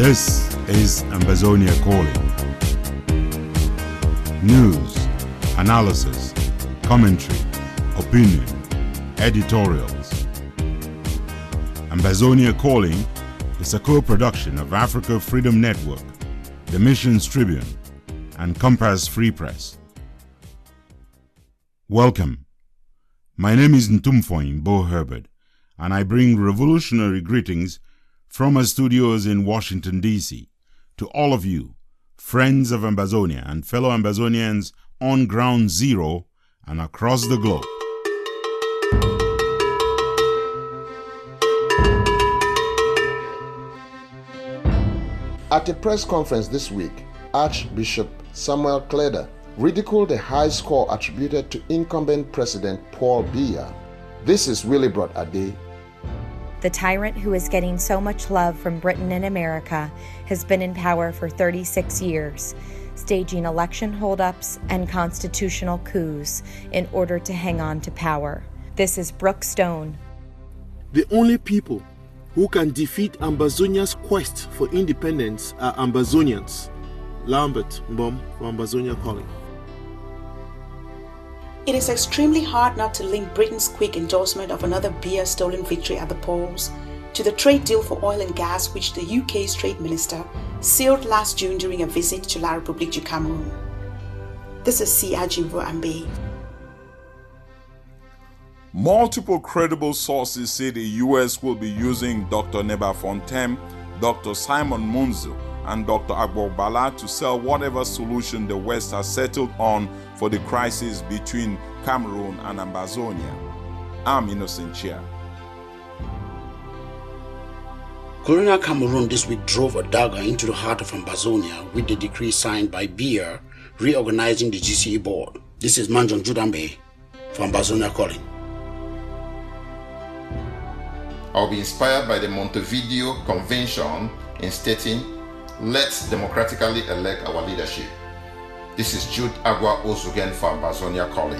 This is Ambazonia Calling. News, analysis, commentary, opinion, editorials. Ambazonia Calling is a co-production of Africa Freedom Network, the Missions Tribune, and Compass Free Press. Welcome. My name is Ntumfoyn Herbert, and I bring revolutionary greetings from our studios in Washington, D.C. to all of you, friends of Ambazonia and fellow Ambazonians on Ground Zero and across the globe. At a press conference this week, Archbishop Samuel Kleder ridiculed the high score attributed to incumbent President Paul Biya. This is Willibrod Ade. The tyrant who is getting so much love from Britain and America has been in power for 36 years, staging election holdups and constitutional coups in order to hang on to power. This is Brooke Stone. The only people who can defeat Ambazonia's quest for independence are Ambazonians. Lambert Mbom for Ambazonia Calling. It is extremely hard not to link Britain's quick endorsement of another Biya stolen victory at the polls to the trade deal for oil and gas which the UK's trade minister sealed last June during a visit to La République du Cameroun. This is C. Ajimbo Ambe. Multiple credible sources say the US will be using Dr. Neba Fontem, Dr. Simon Munzu, and Dr. Agbo Bala to sell whatever solution the West has settled on for the crisis between Cameroon and Ambazonia. I'm Innocent Chia. Colonial Cameroon this week drove a dagger into the heart of Ambazonia with the decree signed by Biya reorganizing the GCE board. This is Manjon Judambe for Ambazonia Calling. I'll be inspired by the Montevideo Convention in stating, let's democratically elect our leadership. This is Jude Agua Ozugen for Ambazonia Calling.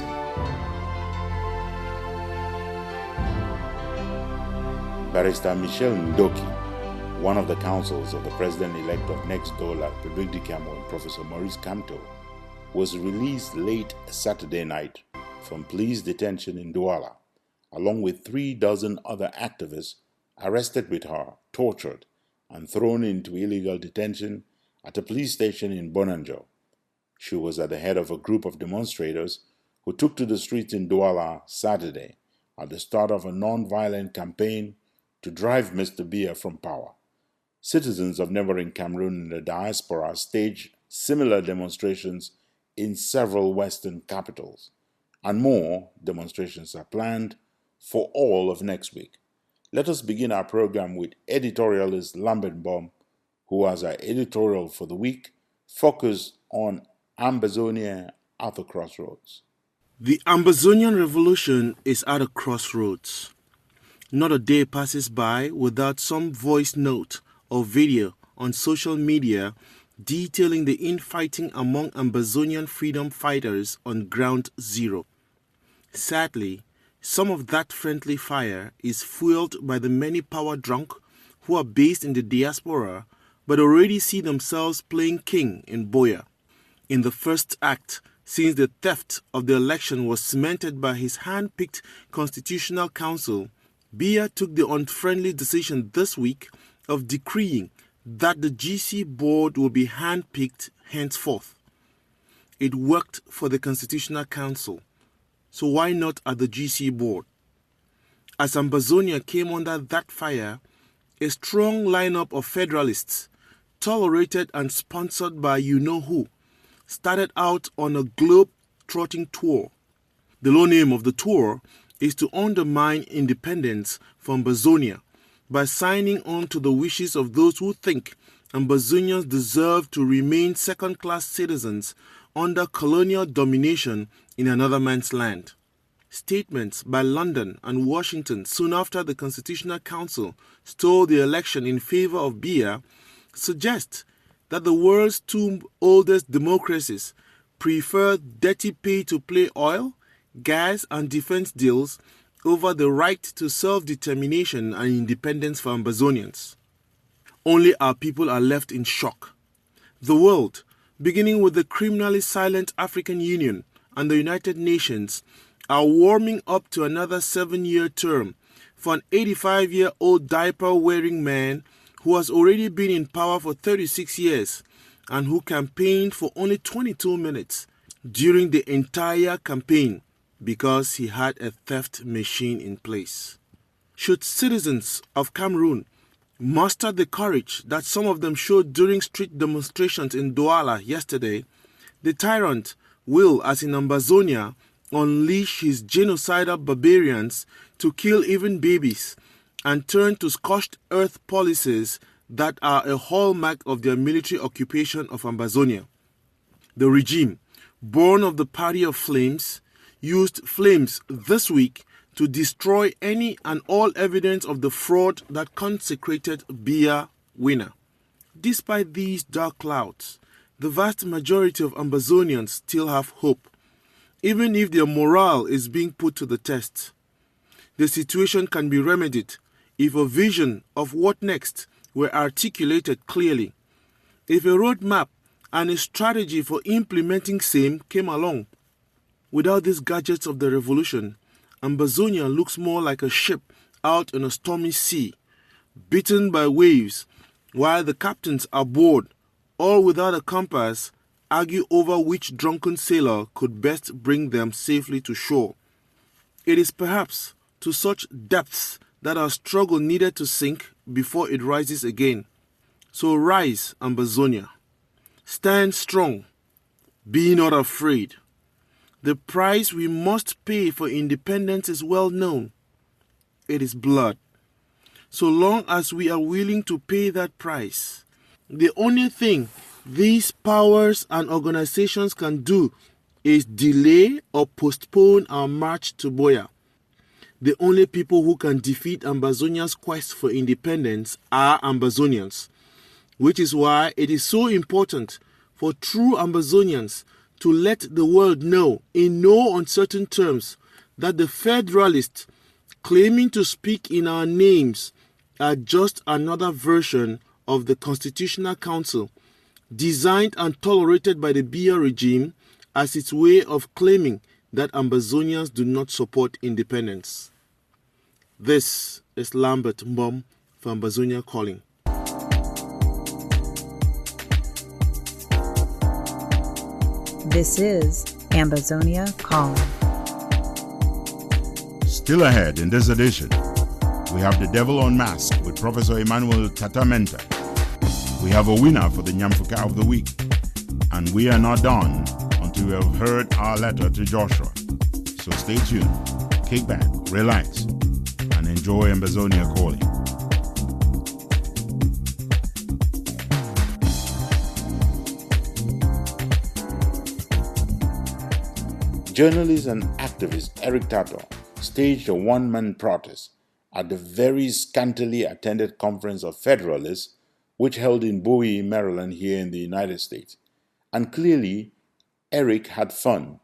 Barrister Michel Ndoki, one of the counsels of the president-elect of next door La République du Cameroun, Professor Maurice Kamto, was released late Saturday night from police detention in Douala, along with 36 other activists arrested with her, tortured, and thrown into illegal detention at a police station in Bonanjo. She was at the head of a group of demonstrators who took to the streets in Douala Saturday at the start of a non-violent campaign to drive Mr. Biya from power. Citizens of neighboring Cameroon and the diaspora staged similar demonstrations in several Western capitals, and more demonstrations are planned for all of next week. Let us begin our program with editorialist Lambert Mbom, who has our editorial for the week focused on Ambazonia at the crossroads. The Ambazonian revolution is at a crossroads. Not a day passes by without some voice note or video on social media detailing the infighting among Ambazonian freedom fighters on Ground Zero. Sadly, some of that friendly fire is fueled by the many power drunk who are based in the diaspora but already see themselves playing king in BOYO. In the first act, since the theft of the election was cemented by his hand-picked Constitutional Council, Biya took the unfriendly decision this week of decreeing that the GC board will be hand-picked henceforth. It worked for the Constitutional Council, so why not at the GC board? As Ambazonia came under that fire, a strong lineup of federalists, tolerated and sponsored by you-know-who, started out on a globe-trotting tour. The low name of the tour is to undermine independence for Ambazonia by signing on to the wishes of those who think Ambazonians deserve to remain second-class citizens under colonial domination in another man's land. Statements by London and Washington soon after the Constitutional Council stole the election in favor of Biya suggest that the world's two oldest democracies prefer dirty pay-to-play oil, gas and defense deals over the right to self-determination and independence for Ambazonians. Only our people are left in shock. The world, beginning with the criminally silent African Union and the United Nations, are warming up to another 7-year term for an 85-year-old diaper-wearing man who has already been in power for 36 years and who campaigned for only 22 minutes during the entire campaign because he had a theft machine in place. Should citizens of Cameroon muster the courage that some of them showed during street demonstrations in Douala yesterday, the tyrant will, as in Ambazonia, unleash his genocidal barbarians to kill even babies and turn to scorched earth policies that are a hallmark of their military occupation of Ambazonia. The regime, born of the Party of Flames, used flames this week to destroy any and all evidence of the fraud that consecrated Biya winner. Despite these dark clouds, the vast majority of Ambazonians still have hope, even if their morale is being put to the test. The situation can be remedied if a vision of what next were articulated clearly, if a roadmap and a strategy for implementing same came along. Without these gadgets of the revolution, Ambazonia looks more like a ship out on a stormy sea, beaten by waves, while the captains aboard, all without a compass, argue over which drunken sailor could best bring them safely to shore. It is perhaps to such depths that our struggle needed to sink before it rises again. So rise, Ambazonia. Stand strong. Be not afraid. The price we must pay for independence is well known. It is blood. So long as we are willing to pay that price, the only thing these powers and organizations can do is delay or postpone our march to Buea. The only people who can defeat Ambazonia's quest for independence are Ambazonians, which is why it is so important for true Ambazonians to let the world know in no uncertain terms that the Federalists claiming to speak in our names are just another version of the Constitutional Council, designed and tolerated by the Biya regime as its way of claiming that Ambazonians do not support independence. This is Lambert Mbom for Ambazonia Calling. This is Ambazonia Calling. Still ahead in this edition, we have The Devil Unmasked with Professor Emmanuel Tatamenta. We have a winner for the Nyamfuka of the Week. And we are not done until we have heard our letter to Joshua. So stay tuned, kick back, relax, and enjoy Ambazonia Calling. Journalist and activist Eric Tato staged a one-man protest at the very scantily attended Conference of Federalists, which held in Bowie, Maryland, here in the United States. And clearly, Eric had fun,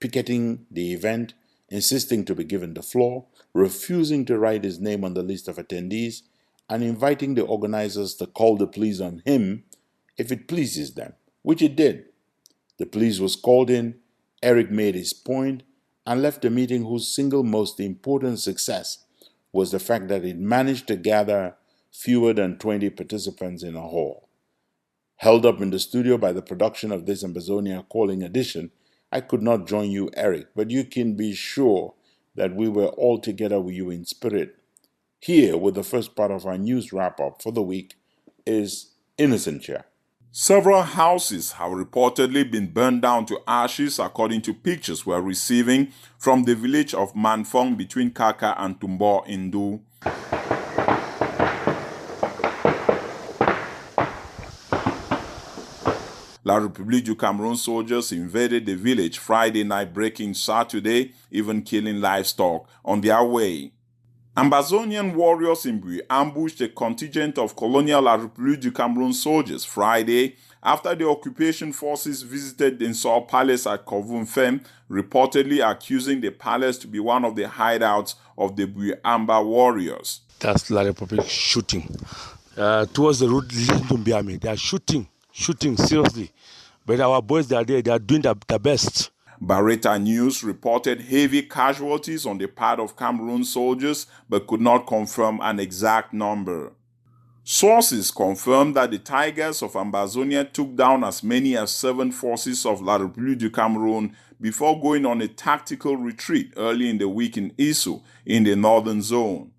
picketing the event, insisting to be given the floor, refusing to write his name on the list of attendees, and inviting the organizers to call the police on him if it pleases them, which it did. The police was called in, Eric made his point, and left a meeting whose single most important success was the fact that it managed to gather fewer than 20 participants in a hall. Held up in the studio by the production of this Ambazonia Calling edition, I could not join you, Eric, but you can be sure that we were all together with you in spirit. Here, with the first part of our news wrap-up for the week, is Innocentia. Several houses have reportedly been burned down to ashes according to pictures we're receiving from the village of Ntumfoyn between Kaka and Tumbo Indu. La République du Cameroun soldiers invaded the village Friday night, breaking Saturday, even killing livestock on their way. Ambazonian warriors in Bui ambushed a contingent of colonial La République du Cameroun soldiers Friday after the occupation forces visited the Nsor Palace at Kovunfem, reportedly accusing the palace to be one of the hideouts of the Bui Amba warriors. That's La République shooting towards the road leading to Mbiame. They are shooting seriously. But our boys, they are there, they are doing their best. Barretta News reported heavy casualties on the part of Cameroon soldiers but could not confirm an exact number. Sources confirmed that the Tigers of Ambazonia took down as many as 7 forces of La République du Cameroun before going on a tactical retreat early in the week in Isu in the northern zone.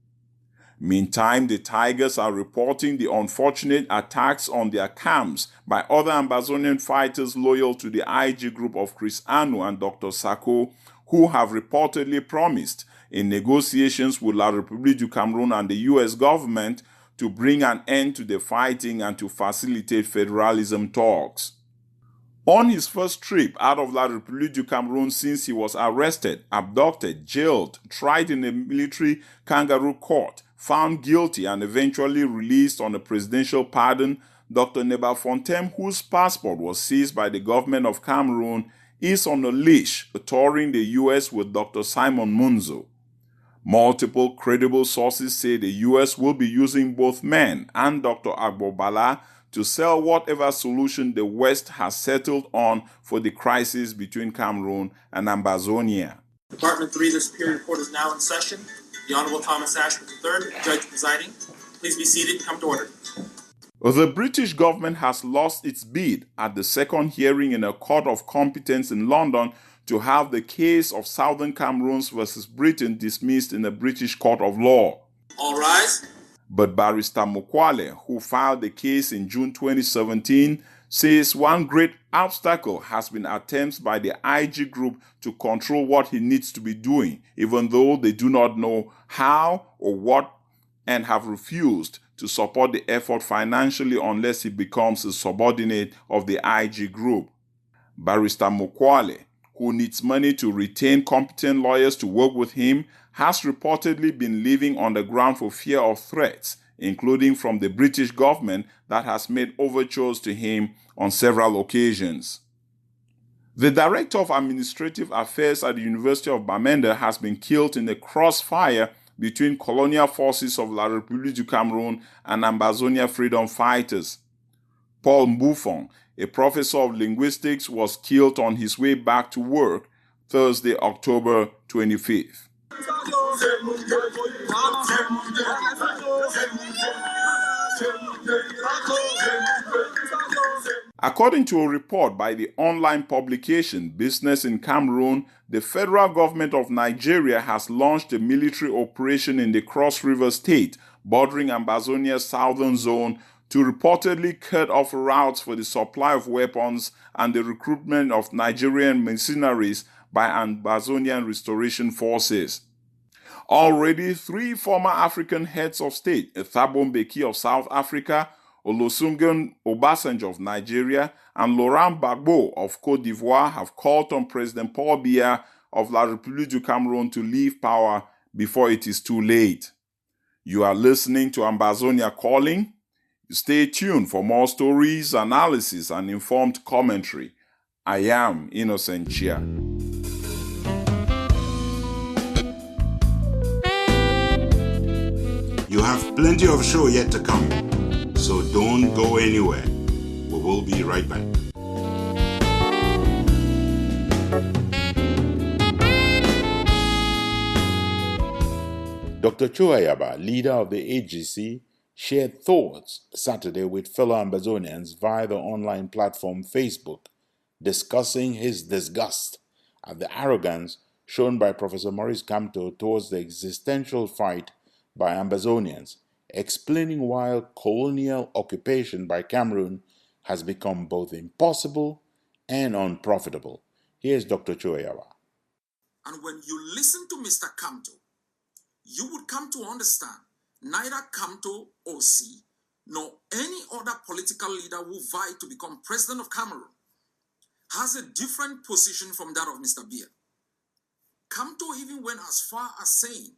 Meantime, the Tigers are reporting the unfortunate attacks on their camps by other Ambazonian fighters loyal to the IG group of Chris Anu and Dr. Sako, who have reportedly promised in negotiations with La République du Cameroun and the US government to bring an end to the fighting and to facilitate federalism talks. On his first trip out of La République du Cameroun since he was arrested, abducted, jailed, tried in a military kangaroo court, found guilty and eventually released on a presidential pardon, Dr. Ntumfoyn, whose passport was seized by the government of Cameroon, is on a leash touring the US with Dr. Simon Munzo. Multiple credible sources say the US will be using both men and Dr. Agbor-Bala to sell whatever solution the West has settled on for the crisis between Cameroon and Ambazonia. Department 3, the Superior Court is now in session. The Honorable Thomas Ashford III, Judge presiding. Please be seated. Come to order. The British government has lost its bid at the second hearing in a court of competence in London to have the case of Southern Cameroons versus Britain dismissed in a British court of law. All rise. But Barrister Mokwale, who filed the case in June 2017, says one great obstacle has been attempts by the IG group to control what he needs to be doing, even though they do not know how or what, and have refused to support the effort financially unless he becomes a subordinate of the IG group. Barrister Mokwale, who needs money to retain competent lawyers to work with him, has reportedly been living on the ground for fear of threats, including from the British government that has made overtures to him on several occasions. The Director of Administrative Affairs at the University of Bamenda has been killed in a crossfire between colonial forces of La République du Cameroun and Ambazonia freedom fighters. Paul Ntumfoyn, a professor of linguistics, was killed on his way back to work Thursday, October 25th. According to a report by the online publication Business in Cameroon, the federal government of Nigeria has launched a military operation in the Cross River State, bordering Ambazonia's southern zone, to reportedly cut off routes for the supply of weapons and the recruitment of Nigerian mercenaries by Ambazonian restoration forces. Already, 3 former African heads of state, Thabo Mbeki of South Africa, Olusegun Obasanjo of Nigeria, and Laurent Gbagbo of Côte d'Ivoire have called on President Paul Biya of La République du Cameroun to leave power before it is too late. You are listening to Ambazonia Calling. Stay tuned for more stories, analysis, and informed commentary. I am Innocent Chia. You have plenty of show yet to come, so don't go anywhere. We will be right back. Dr. Chuayaba, leader of the AGC, shared thoughts Saturday with fellow Ambazonians via the online platform Facebook, discussing his disgust at the arrogance shown by Professor Maurice Kamto towards the existential fight by Ambazonians, explaining why colonial occupation by Cameroon has become both impossible and unprofitable. Here's Dr. Chuayaba. And when you listen to Mr. Kamto, you would come to understand neither Kamto or C, nor any other political leader who vied to become president of Cameroon, has a different position from that of Mr. Biya. Kamto even went as far as saying,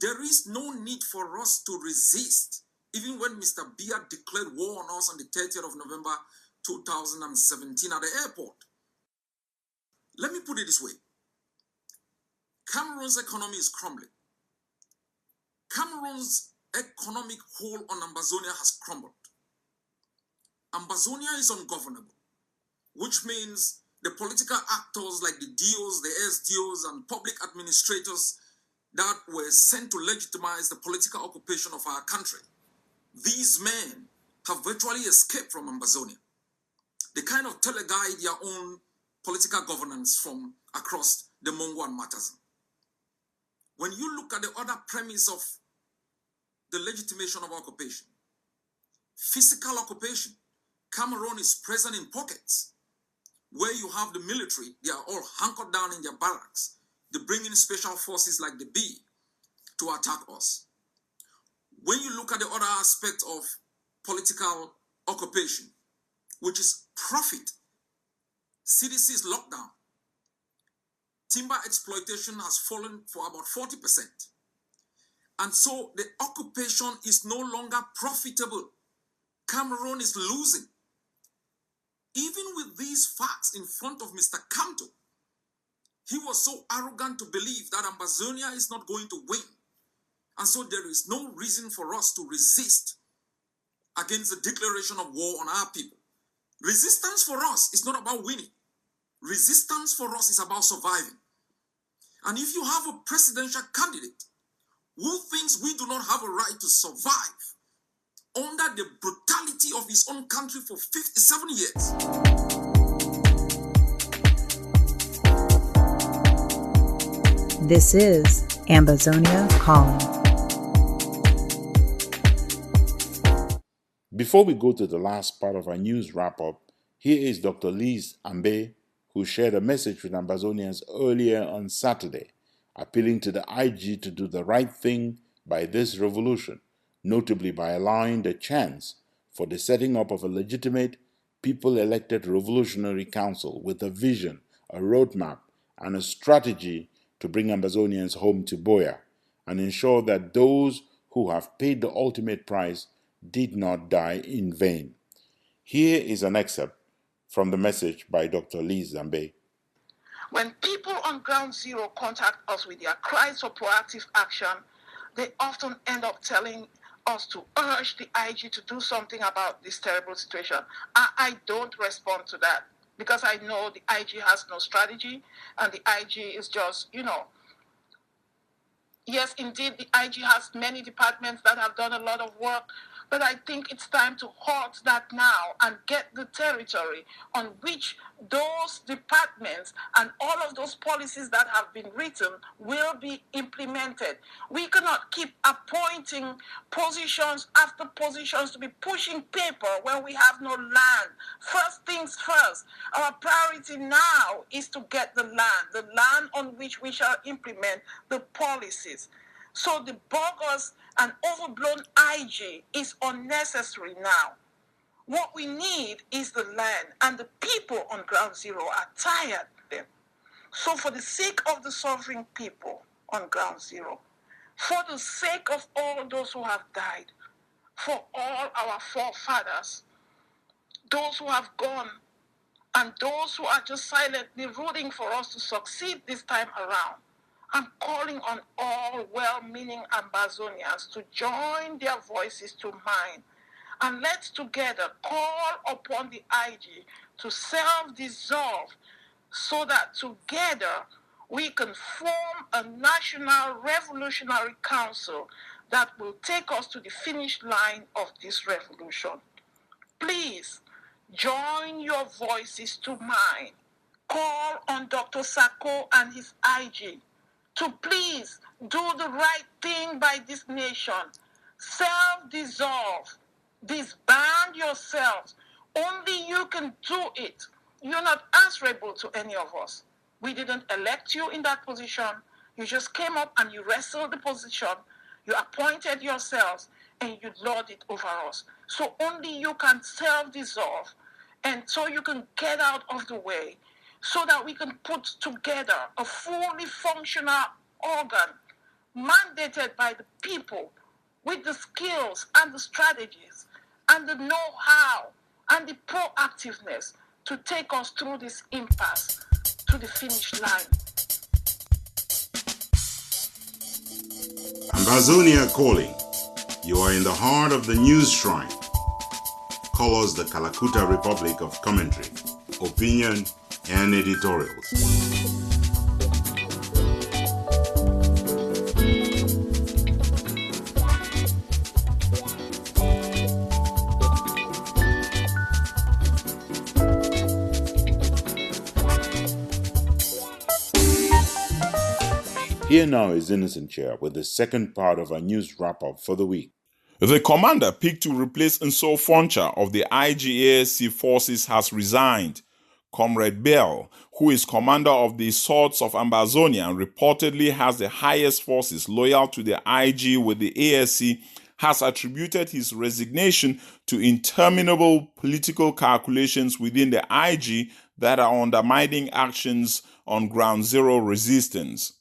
there is no need for us to resist, even when Mr. Biya declared war on us on the 30th of November 2017 at the airport. Let me put it this way. Cameroon's economy is crumbling. Cameroon's economic hold on Ambazonia has crumbled. Ambazonia is ungovernable, which means the political actors like the DOs, the SDOs, and public administrators that were sent to legitimize the political occupation of our country, these men have virtually escaped from Ambazonia. They kind of teleguide their own political governance from across the Mongo and Matazan. When you look at the other premise of the legitimation of occupation, physical occupation, Cameroon is present in pockets where you have the military, they are all hunkered down in their barracks. They bring in special forces like the B to attack us. When you look at the other aspect of political occupation, which is profit, CDC is locked down. Timber exploitation has fallen for about 40%. And so the occupation is no longer profitable. Cameroon is losing. Even with these facts in front of Mr. Kamto, he was so arrogant to believe that Ambazonia is not going to win. And so there is no reason for us to resist against the declaration of war on our people. Resistance for us is not about winning. Resistance for us is about surviving. And if you have a presidential candidate who thinks we do not have a right to survive under the brutality of his own country for 57 years. This is Ambazonia Calling. Before we go to the last part of our news wrap-up, here is Dr. Liz Ambe, who shared a message with Ambazonians earlier on Saturday, appealing to the IG to do the right thing by this revolution, notably by allowing the chance for the setting up of a legitimate, people-elected revolutionary council with a vision, a roadmap, and a strategy to bring Ambazonians home to BOYO and ensure that those who have paid the ultimate price did not die in vain. Here is an excerpt from the message by Dr. Liz Ambe. When people on ground zero contact us with their cries for proactive action, they often end up telling us to urge the IG to do something about this terrible situation. I don't respond to that because I know the IG has no strategy and the IG is just, yes, indeed, the IG has many departments that have done a lot of work, but I think it's time to halt that now and get the territory on which those departments and all of those policies that have been written will be implemented. We cannot keep appointing positions after positions to be pushing paper when we have no land. First things first, our priority now is to get the land on which we shall implement the policies. So the bogus and overblown IG is unnecessary now. What we need is the land, and the people on ground zero are tired of them. So for the sake of the suffering people on ground zero, for the sake of all those who have died, for all our forefathers, those who have gone, and those who are just silently rooting for us to succeed this time around, I'm calling on all well-meaning Ambazonians to join their voices to mine. And let's together call upon the IG to self-dissolve so that together we can form a national revolutionary council that will take us to the finish line of this revolution. Please join your voices to mine. Call on Dr. Sako and his IG to please do the right thing by this nation. Self-dissolve. Disband yourselves. Only you can do it. You're not answerable to any of us. We didn't elect you in that position. You just came up and you wrestled the position. You appointed yourselves and you lord it over us. So only you can self-dissolve, and so you can get out of the way, so that we can put together a fully functional organ mandated by the people with the skills and the strategies and the know-how and the proactiveness to take us through this impasse to the finish line. Ambazonia Calling, You are in the heart of the news shrine. Call us the Kalakuta Republic of commentary, opinion, and editorials. Here now is Innocent Chair with the second part of our news wrap-up for the week. The commander picked to replace Ntumfoyn of the IGASC forces has resigned. Comrade Bell, who is commander of the Swords of Ambazonia and reportedly has the highest forces loyal to the IG with the ASC, has attributed his resignation to interminable political calculations within the IG that are undermining actions on ground zero resistance.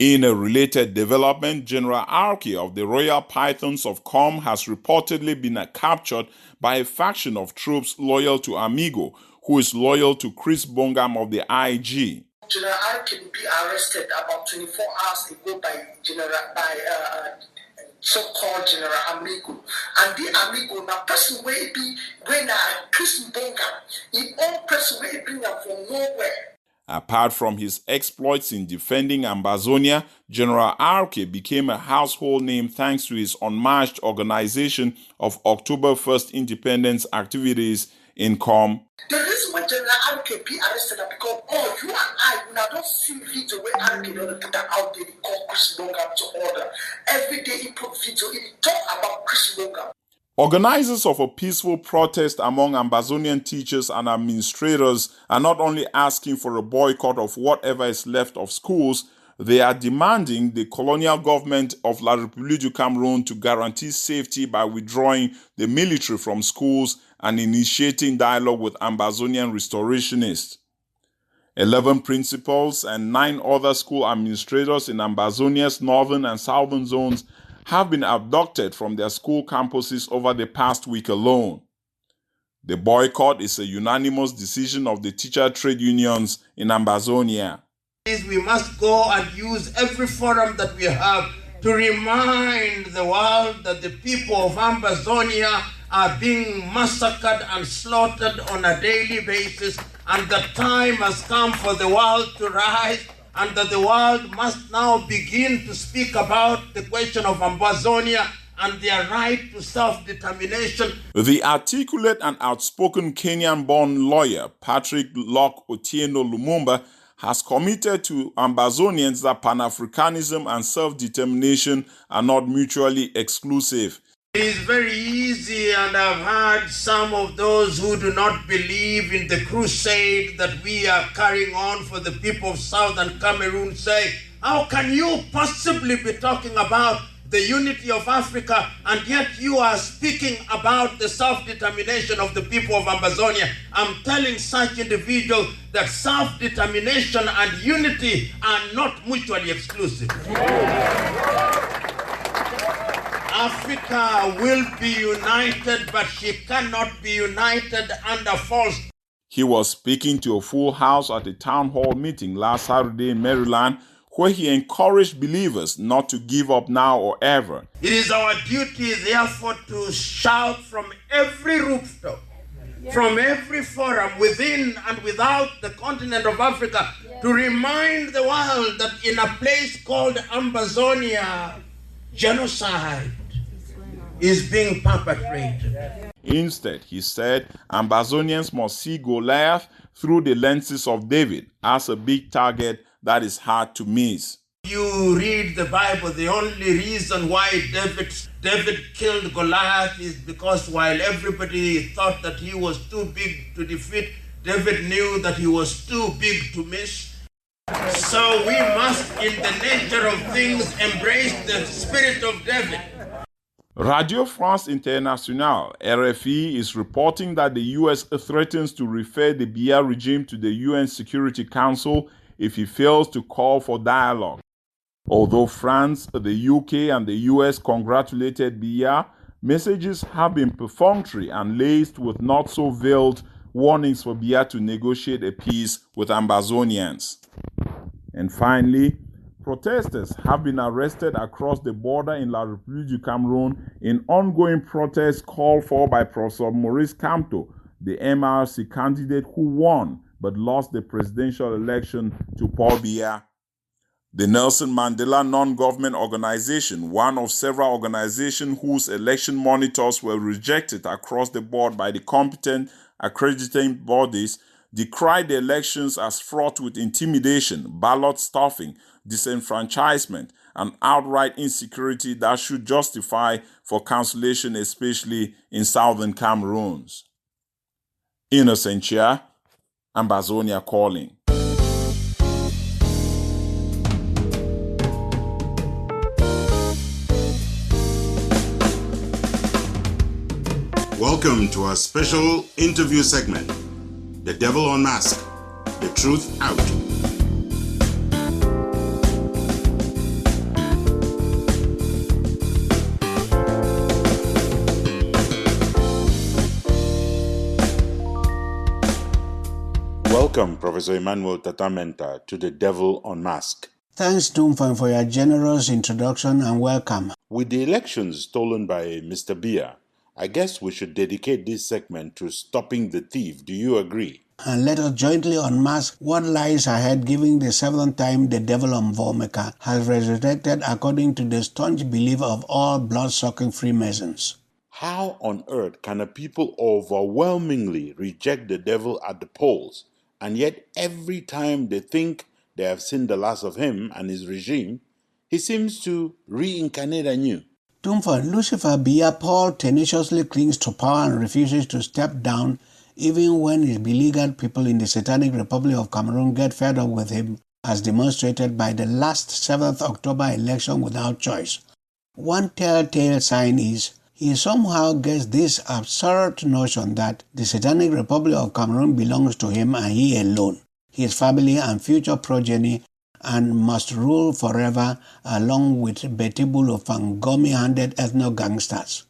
In a related development, General Arki of the Royal Pythons of Com has reportedly been captured by a faction of troops loyal to Amigo, who is loyal to Chris Bongam of the IG. General Arki will be arrested about 24 hours ago by so-called General Amigo. And the Amigo, now person will be when Chris Bongam, he own person will bring them from nowhere. Apart from his exploits in defending Ambazonia, General Arke became a household name thanks to his unmatched organization of October 1st independence activities in Com. The reason why General Arke be arrested is because, you and I, when I don't see video where Arke don't put that out there, he call Chris Bongam to order. Every day he put video, he talk about Chris Bongam. Organizers of a peaceful protest among Ambazonian teachers and administrators are not only asking for a boycott of whatever is left of schools, they are demanding the colonial government of La République du Cameroun to guarantee safety by withdrawing the military from schools and initiating dialogue with Ambazonian restorationists. 11 principals and 9 other school administrators in Ambazonia's northern and southern zones have been abducted from their school campuses over the past week alone. The boycott is a unanimous decision of the teacher trade unions in Ambazonia. We must go and use every forum that we have to remind the world that the people of Ambazonia are being massacred and slaughtered on a daily basis, and the time has come for the world to rise, and that the world must now begin to speak about the question of Ambazonia and their right to self-determination. The articulate and outspoken Kenyan-born lawyer Patrick Locke Otieno Lumumba has committed to Ambazonians that Pan-Africanism and self-determination are not mutually exclusive. It is very easy, and I've heard some of those who do not believe in the crusade that we are carrying on for the people of Southern Cameroon say, how can you possibly be talking about the unity of Africa and yet you are speaking about the self-determination of the people of Ambazonia? I'm telling such individuals that self-determination and unity are not mutually exclusive. Africa will be united, but she cannot be united under false. He was speaking to a full house at a town hall meeting last Saturday in Maryland, where he encouraged believers not to give up now or ever. It is our duty, therefore, to shout from every rooftop, from every forum, within and without the continent of Africa, to remind the world that in a place called Ambazonia, genocide is being perpetrated. Instead, he said, Ambazonians must see Goliath through the lenses of David as a big target that is hard to miss. You read the Bible, the only reason why David killed Goliath is because while everybody thought that he was too big to defeat, David knew that he was too big to miss. So we must, in the nature of things, embrace the spirit of David. Radio France Internationale, RFI, is reporting that the U.S. threatens to refer the Biya regime to the UN Security Council if he fails to call for dialogue. Although France, the UK, and the US congratulated Biya, messages have been perfunctory and laced with not-so-veiled warnings for Biya to negotiate a peace with Ambazonians. And finally, Protesters have been arrested across the border in La République du Cameroun in ongoing protests called for by Professor Maurice Kamto, the MRC candidate who won but lost the presidential election to Paul Biya. The Nelson Mandela Non-Government Organization, one of several organizations whose election monitors were rejected across the board by the competent accrediting bodies, decried the elections as fraught with intimidation, ballot stuffing, disenfranchisement, and outright insecurity that should justify for cancellation, especially in southern Cameroon. Innocentia, Ambazonia Calling. Welcome to our special interview segment, The Devil Unmasked, The Truth Out. Welcome, Professor Emmanuel Tatamenta, to The Devil Unmasked. Thanks, Ntumfoyn, for your generous introduction and welcome. With the elections stolen by Mr. Biya, I guess we should dedicate this segment to stopping the thief. Do you agree? And let us jointly unmask what lies ahead, giving the seventh time the devil Mvomeka has resurrected according to the staunch belief of all blood-sucking Freemasons. How on earth can a people overwhelmingly reject the devil at the polls, and yet every time they think they have seen the last of him and his regime, he seems to reincarnate anew? Ntumfoyn, Lucifer Biya Paul tenaciously clings to power and refuses to step down even when his beleaguered people in the Satanic Republic of Cameroon get fed up with him, as demonstrated by the last 7th October election without choice. One telltale sign is he somehow gets this absurd notion that the Satanic Republic of Cameroon belongs to him and he alone, his family and future progeny, and must rule forever along with Betibulo Fangomi-handed ethno-gangsters.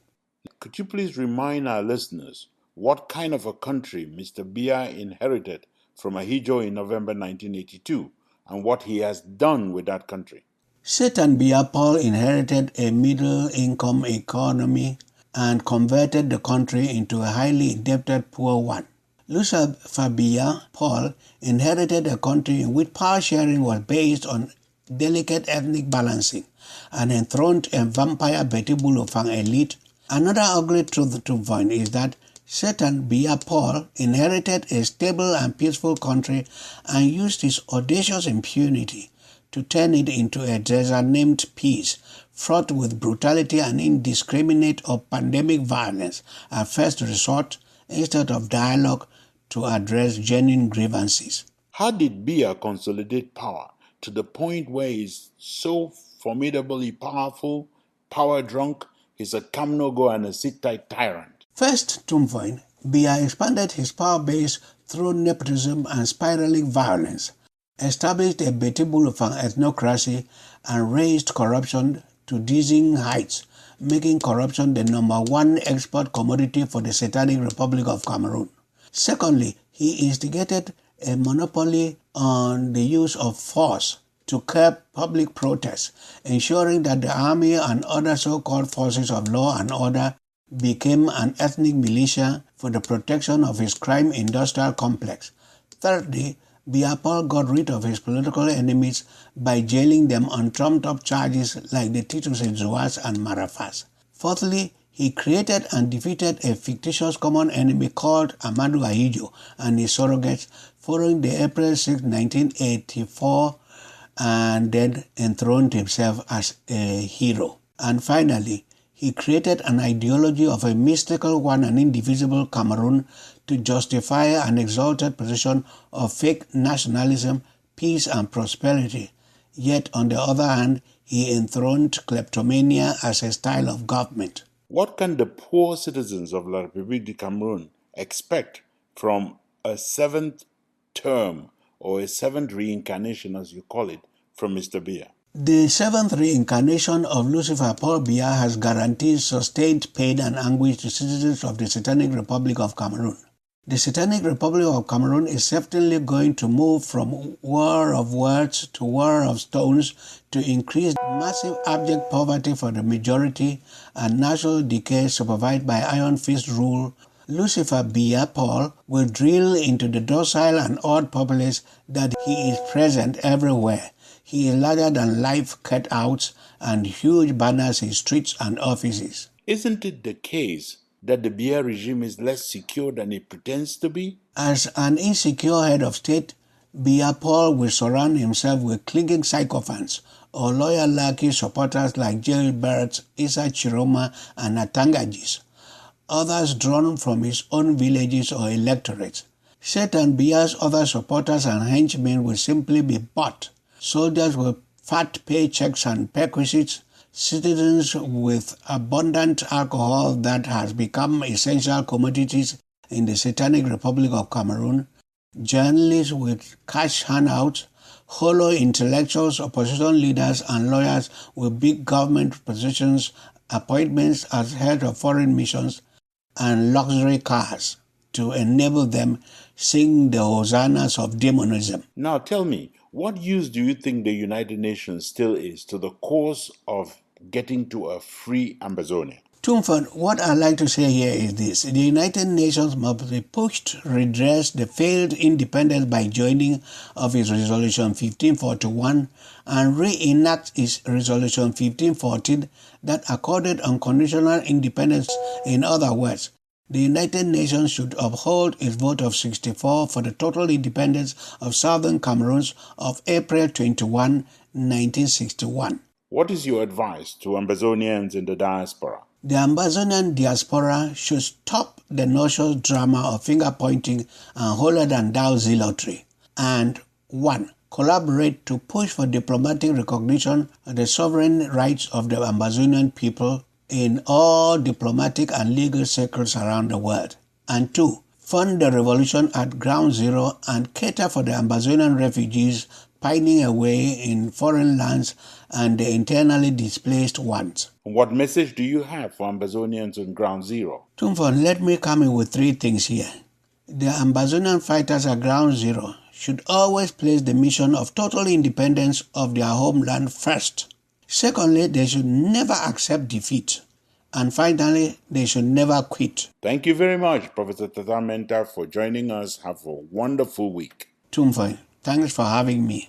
Could you please remind our listeners what kind of a country Mr. Biya inherited from Ahijo in November 1982 and what he has done with that country? Satan Biya Paul inherited a middle-income economy and converted the country into a highly indebted poor one. Lucifer Biya Paul inherited a country in which power sharing was based on delicate ethnic balancing and enthroned a vampire Betibulo Fang elite. Another ugly truth to find is that Satan Biya Paul inherited a stable and peaceful country and used his audacious impunity to turn it into a desert named peace, fraught with brutality and indiscriminate or pandemic violence at first resort, instead of dialogue to address genuine grievances. How did Biya consolidate power to the point where he's so formidably powerful, power-drunk, he's a come-no-go and a sit-tight tyrant? First, Ntumfoyn, Biya expanded his power base through nepotism and spiraling violence, established a Betibulofan ethnocracy, and raised corruption to dizzying heights, making corruption the #1 export commodity for the Satanic Republic of Cameroon. Secondly, he instigated a monopoly on the use of force to curb public protests, ensuring that the army and other so-called forces of law and order became an ethnic militia for the protection of his crime industrial complex. Thirdly, Biya Paul got rid of his political enemies by jailing them on trumped-up charges like the Titus Nzuas and Marafas. Fourthly, he created and defeated a fictitious common enemy called Amadou Ahijo and his surrogates following the April 6, 1984, and then enthroned himself as a hero. And finally, he created an ideology of a mystical one and indivisible Cameroon to justify an exalted position of fake nationalism, peace and prosperity. Yet, on the other hand, he enthroned kleptomania as a style of government. What can the poor citizens of La République du Cameroun expect from a seventh term, or a seventh reincarnation as you call it, from Mr. Biya? The seventh reincarnation of Lucifer Paul Biya has guaranteed sustained pain and anguish to citizens of the Satanic Republic of Cameroon. The Satanic Republic of Cameroon is certainly going to move from war of words to war of stones to increase massive abject poverty for the majority and national decay supervised by iron fist rule. Lucifer Bia Paul will drill into the docile and odd populace that he is present everywhere. He is larger than life cutouts and huge banners in streets and offices. Isn't it the case that the Biya regime is less secure than it pretends to be? As an insecure head of state, Biya Paul will surround himself with clinging sycophants or loyal Lucky supporters like Herbert, Isa Chiroma, and Natangajis, others drawn from his own villages or electorates. Satan Biya's other supporters and henchmen will simply be bought. Soldiers with fat paychecks and perquisites, citizens with abundant alcohol that has become essential commodities in the Satanic Republic of Cameroon, journalists with cash handouts, hollow intellectuals, opposition leaders, and lawyers with big government positions, appointments as head of foreign missions, and luxury cars to enable them sing the hosannas of demonism. Now tell me, what use do you think the United Nations still is to the cause of getting to a free Ambazonia? Ntumfoyn, what I'd like to say here is this. The United Nations must be pushed to redress the failed independence by joining of its Resolution 1541 and reenact its Resolution 1514 that accorded unconditional independence. In other words, the United Nations should uphold its vote of 64 for the total independence of Southern Cameroon of April 21, 1961. What is your advice to Ambazonians in the diaspora? The Ambazonian diaspora should stop the nauseous drama of finger-pointing and holier-than-thou zealotry and 1. Collaborate to push for diplomatic recognition of the sovereign rights of the Ambazonian people in all diplomatic and legal circles around the world, and 2. Fund the revolution at ground zero and cater for the Ambazonian refugees pining away in foreign lands and the internally displaced ones. What message do you have for Ambazonians on ground zero? Ntumfoyn, let me come in with 3 things here. The Ambazonian fighters at ground zero should always place the mission of total independence of their homeland first. Secondly, they should never accept defeat. And finally, they should never quit. Thank you very much, Professor Tata Menta, for joining us. Have a wonderful week. Ntumfoyn, thanks for having me.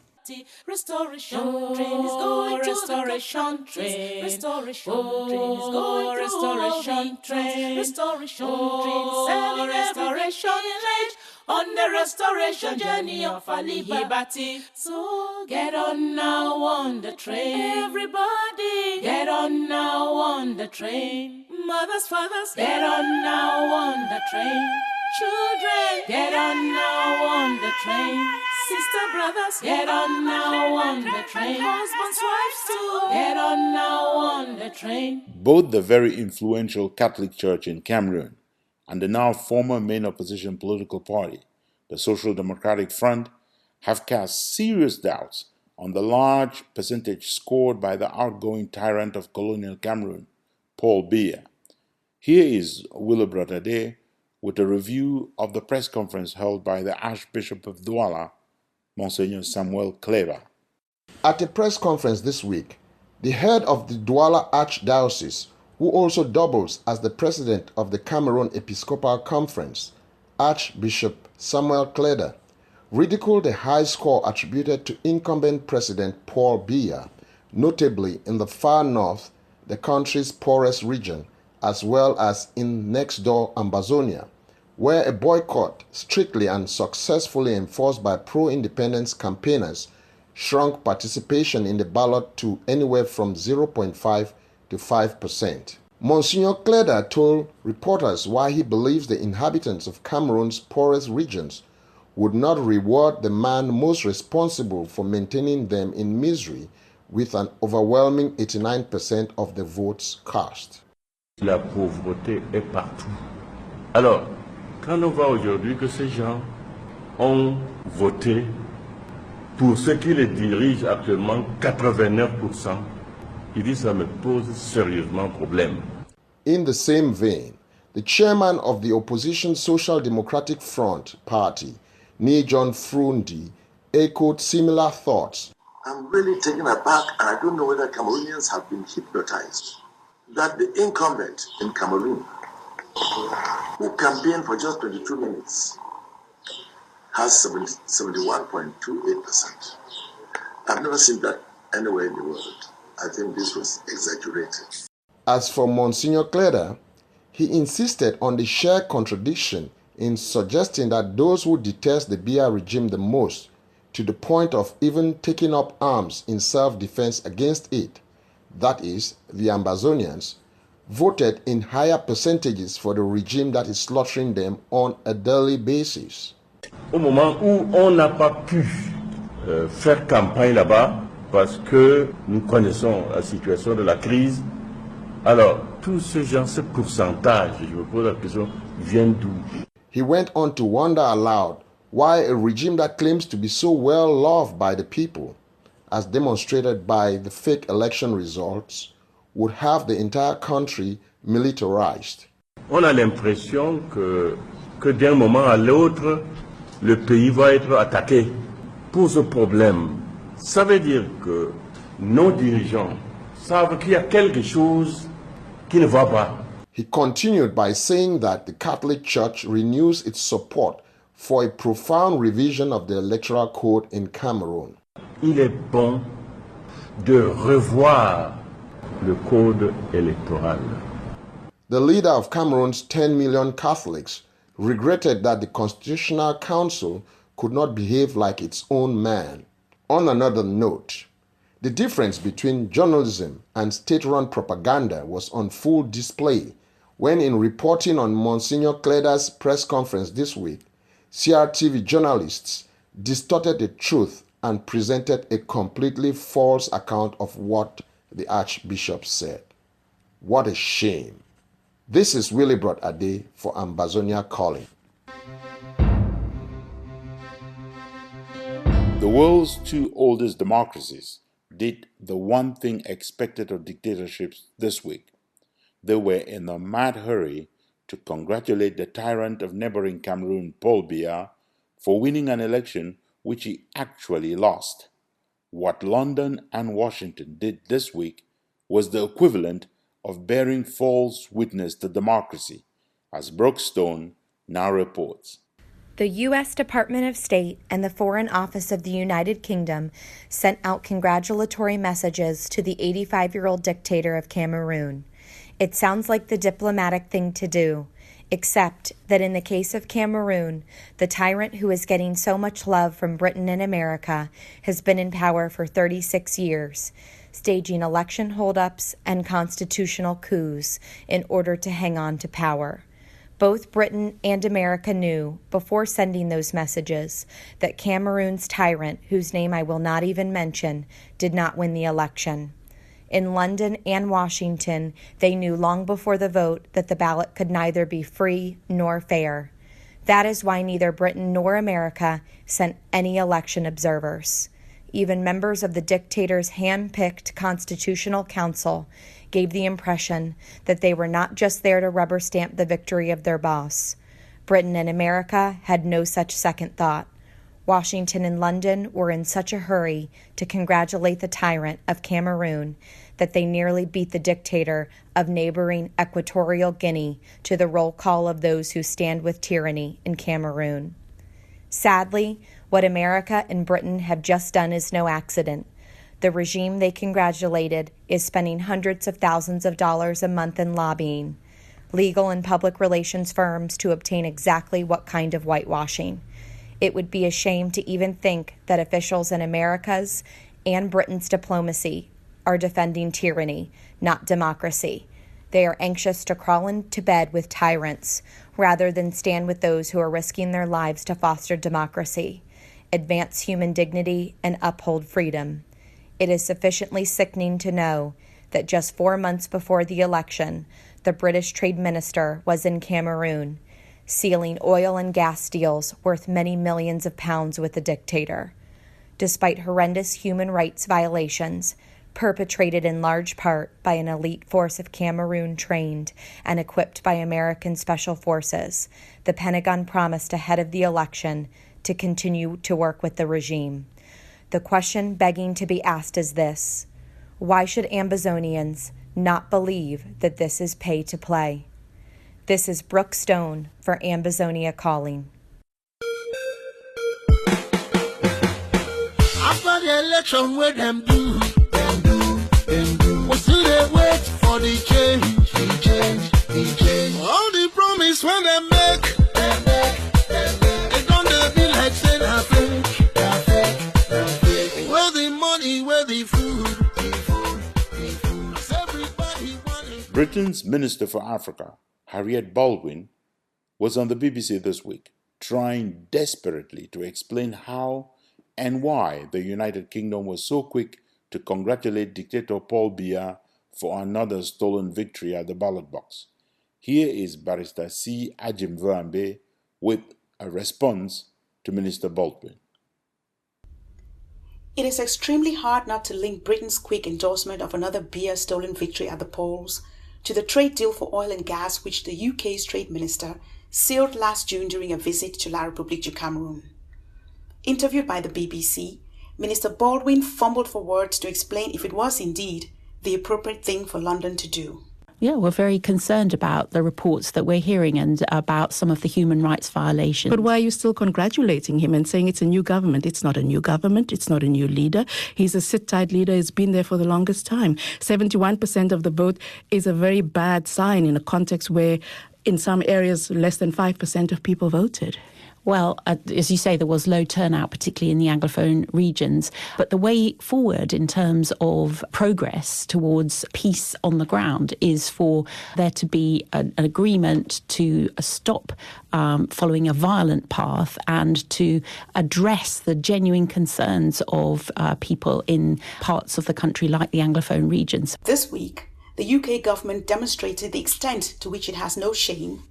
Restoration train is going to restoration train. Restoration train is going to restoration train. Restoration train is sailing restoration train on the restoration journey of Ali Hibati. So get on now on the train. Everybody get on now on the train. Mothers, fathers, get on now on the train. Children, get on now on the train. Sister, brothers, get on now on the train. Husbands, wives too, get on now on the train. Both the very influential Catholic Church in Cameroon and the now former main opposition political party, the Social Democratic Front, have cast serious doubts on the large percentage scored by the outgoing tyrant of colonial Cameroon, Paul Biya. Here is Willibrod Ade with a review of the press conference held by the Archbishop of Douala, Monsignor Samuel Kleber. At a press conference this week, the head of the Douala Archdiocese, who also doubles as the president of the Cameroon Episcopal Conference, Archbishop Samuel Kleber, ridiculed the high score attributed to incumbent President Paul Biya, notably in the far north, the country's poorest region, as well as in next-door Ambazonia, where a boycott, strictly and successfully enforced by pro-independence campaigners, shrunk participation in the ballot to anywhere from 0.5 to 5%. Monsignor Kleber told reporters why he believes the inhabitants of Cameroon's poorest regions would not reward the man most responsible for maintaining them in misery with an overwhelming 89% of the votes cast. La pauvreté est partout. Alors, quand on voit aujourd'hui que ces gens ont voté pour ceux qui les dirigent actuellement 89%, il dit ça me pose sérieusement problème. In the same vein, The chairman of the opposition Social Democratic Front Party, Ntumfoyn, echoed similar thoughts. I'm really taken aback, and I don't know whether Cameroonians have been hypnotized, that the incumbent in Cameroon, who campaigned for just 22 minutes, has 71.28%. I've never seen that anywhere in the world. I think this was exaggerated. As for Monsignor Kleda, he insisted on the shared contradiction in suggesting that those who detest the Biya regime the most, to the point of even taking up arms in self-defense against it, that is, the Ambazonians, voted in higher percentages for the regime that is slaughtering them on a daily basis. Au moment où on n'a pas pu faire campagne là-bas parce que nous connaissons la situation de la crise, alors tout ce genre, ce pourcentage, je me pose la question, vient d'où? He went on to wonder aloud why a regime that claims to be so well loved by the people, as demonstrated by the fake election results, would have the entire country militarized. On a l'impression que d'un moment à l'autre, le pays va être attaqué. Pour ce problème, ça veut dire que nos dirigeants savent qu'il y a quelque chose qui ne va pas. He continued by saying that the Catholic Church renews its support for a profound revision of the electoral code in Cameroon. Il est bon de revoir le code électoral. The leader of Cameroon's 10 million Catholics regretted that the Constitutional Council could not behave like its own man. On another note, the difference between journalism and state-run propaganda was on full display when, in reporting on Monsignor Kleda's press conference this week, CRTV journalists distorted the truth and presented a completely false account of what the Archbishop said. What a shame. This is Willibrod Ade for Ambazonia Calling. The world's two oldest democracies did the one thing expected of dictatorships this week. They were in a mad hurry to congratulate the tyrant of neighboring Cameroon, Paul Biya, for winning an election which he actually lost. What London and Washington did this week was the equivalent of bearing false witness to democracy, as Brookstone now reports. The U.S. Department of State and the Foreign Office of the United Kingdom sent out congratulatory messages to the 85-year-old dictator of Cameroon. It sounds like the diplomatic thing to do, except that in the case of Cameroon, the tyrant who is getting so much love from Britain and America has been in power for 36 years, staging election holdups and constitutional coups in order to hang on to power. Both Britain and America knew, before sending those messages, that Cameroon's tyrant, whose name I will not even mention, did not win the election. In London and Washington, they knew long before the vote that the ballot could neither be free nor fair. That is why neither Britain nor America sent any election observers. Even members of the dictator's hand-picked Constitutional Council gave the impression that they were not just there to rubber stamp the victory of their boss. Britain and America had no such second thought. Washington and London were in such a hurry to congratulate the tyrant of Cameroon that they nearly beat the dictator of neighboring Equatorial Guinea to the roll call of those who stand with tyranny in Cameroon. Sadly, what America and Britain have just done is no accident. The regime they congratulated is spending hundreds of thousands of dollars a month in lobbying, legal and public relations firms to obtain exactly what kind of whitewashing. It would be a shame to even think that officials in America's and Britain's diplomacy are defending tyranny, not democracy. They are anxious to crawl into bed with tyrants rather than stand with those who are risking their lives to foster democracy, advance human dignity, and uphold freedom. It is sufficiently sickening to know that just 4 months before the election, the British Trade Minister was in Cameroon, sealing oil and gas deals worth many millions of pounds with the dictator. Despite horrendous human rights violations, perpetrated in large part by an elite force of Cameroon trained and equipped by American Special Forces, the Pentagon promised ahead of the election to continue to work with the regime. The question begging to be asked is this: why should Ambazonians not believe that this is pay to play? This is Brooke Stone for Ambazonia Calling. After the election, where them do, we still they wait for the change. All the promise when they make, it don't be like saying I fake. Where the money, where the food. Britain's Minister for Africa, Harriet Baldwin, was on the BBC this week, trying desperately to explain how and why the United Kingdom was so quick to congratulate dictator Paul Biya for another stolen victory at the ballot box. Here is Barrister C. Ajimvuambe with a response to Minister Baldwin. It is extremely hard not to link Britain's quick endorsement of another Biya stolen victory at the polls to the trade deal for oil and gas which the UK's trade minister sealed last June during a visit to La République du Cameroun. Interviewed by the BBC, Minister Baldwin fumbled for words to explain if it was indeed the appropriate thing for London to do. Yeah, we're very concerned about the reports that we're hearing and about some of the human rights violations. But why are you still congratulating him and saying it's a new government? It's not a new government. It's not a new leader. He's a sit-tight leader. He's been there for the longest time. 71% of the vote is a very bad sign in a context where in some areas less than 5% of people voted. Well, as you say, there was low turnout, particularly in the Anglophone regions. But the way forward in terms of progress towards peace on the ground is for there to be an agreement to stop following a violent path and to address the genuine concerns of people in parts of the country like the Anglophone regions. This week, the UK government demonstrated the extent to which it has no shame,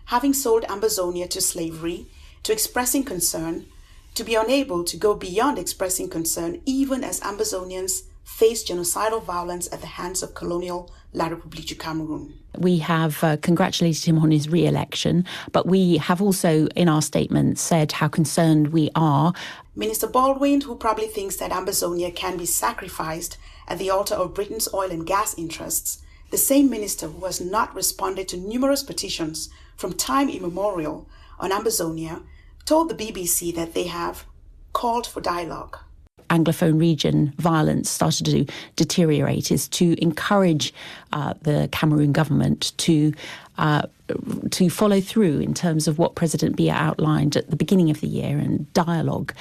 having sold Ambazonia to slavery, to expressing concern, to be unable to go beyond expressing concern even as Ambazonians face genocidal violence at the hands of colonial La République du Cameroun. We have congratulated him on his re-election, but we have also in our statement said how concerned we are. Minister Baldwin, who probably thinks that Ambazonia can be sacrificed at the altar of Britain's oil and gas interests, the same minister who has not responded to numerous petitions from time immemorial on Ambazonia, told the BBC that they have called for dialogue. Anglophone region violence started to deteriorate is to encourage the Cameroon government to follow through in terms of what President Biya outlined at the beginning of the year and dialogue.